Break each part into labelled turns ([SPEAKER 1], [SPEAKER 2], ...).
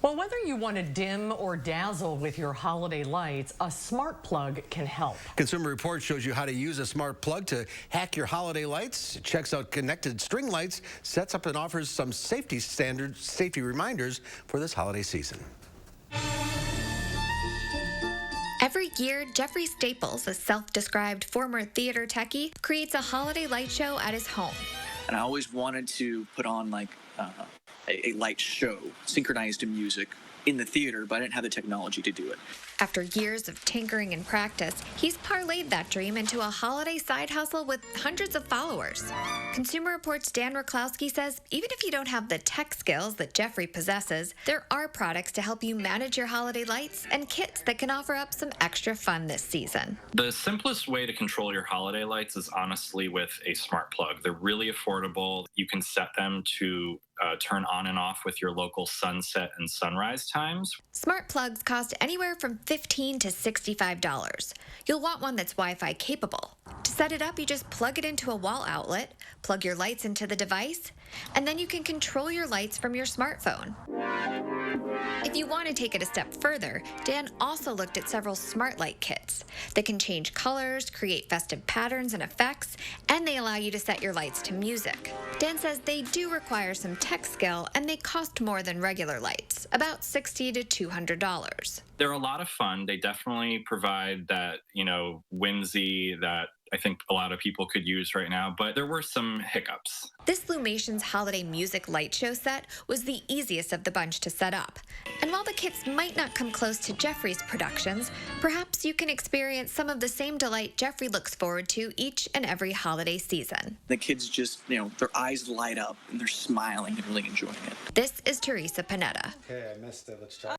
[SPEAKER 1] Well, whether you want to dim or dazzle with your holiday lights, a smart plug can help.
[SPEAKER 2] Consumer Report shows you how to use a smart plug to hack your holiday lights. It checks out connected string lights, sets up and offers some safety reminders for this holiday season.
[SPEAKER 3] Every year, Jeffrey Staples, a self-described former theater techie, creates a holiday light show at his home.
[SPEAKER 4] And I always wanted to put on a light show, synchronized to music in the theater, but I didn't have the technology to do it.
[SPEAKER 3] After years of tinkering and practice, he's parlayed that dream into a holiday side hustle with hundreds of followers. Consumer Report's Dan Roklowski says even if you don't have the tech skills that Jeffrey possesses, there are products to help you manage your holiday lights and kits that can offer up some extra fun this season.
[SPEAKER 5] The simplest way to control your holiday lights is honestly with a smart plug. They're really affordable. You can set them to turn on and off with your local sunset and sunrise times.
[SPEAKER 3] Smart plugs cost anywhere from $15 to $65. You'll want one that's Wi-Fi capable. To set it up, you just plug it into a wall outlet, plug your lights into the device, and then you can control your lights from your smartphone. If you want to take it a step further, Dan also looked at several smart light kits. They can change colors, create festive patterns and effects, and they allow you to set your lights to music. Dan says they do require some tech skill, and they cost more than regular lights, about $60 to $200.
[SPEAKER 5] They're a lot of fun. They definitely provide that, whimsy that I think a lot of people could use right now, but there were some hiccups.
[SPEAKER 3] This Lumations holiday music light show set was the easiest of the bunch to set up. And while the kits might not come close to Jeffrey's productions, perhaps you can experience some of the same delight Jeffrey looks forward to each and every holiday season.
[SPEAKER 4] The kids just, their eyes light up and they're smiling and really enjoying it.
[SPEAKER 3] This is Teresa Panetta.
[SPEAKER 6] Okay, I missed it. Let's try.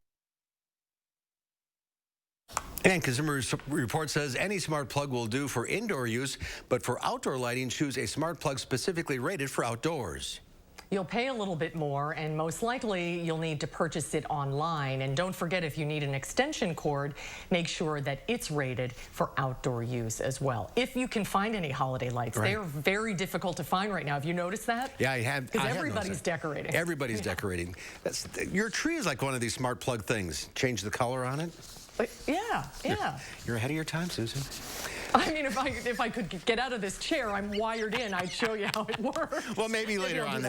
[SPEAKER 2] And Consumer Report says any smart plug will do for indoor use, but for outdoor lighting, choose a smart plug specifically rated for outdoors.
[SPEAKER 1] You'll pay a little bit more, and most likely you'll need to purchase it online. And don't forget, if you need an extension cord, make sure that it's rated for outdoor use as well. If you can find any holiday lights,
[SPEAKER 2] right.
[SPEAKER 1] They are very difficult to find right now. Have you noticed that?
[SPEAKER 2] Yeah, I have.
[SPEAKER 1] Because everybody's decorating.
[SPEAKER 2] Everybody's decorating. Your tree is like one of these smart plug things. Change the color on it.
[SPEAKER 1] Yeah.
[SPEAKER 2] You're ahead of your time, Susan.
[SPEAKER 1] I mean, if I could get out of this chair, I'm wired in, I'd show you how it works.
[SPEAKER 2] Well, maybe later on,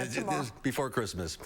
[SPEAKER 1] before Christmas.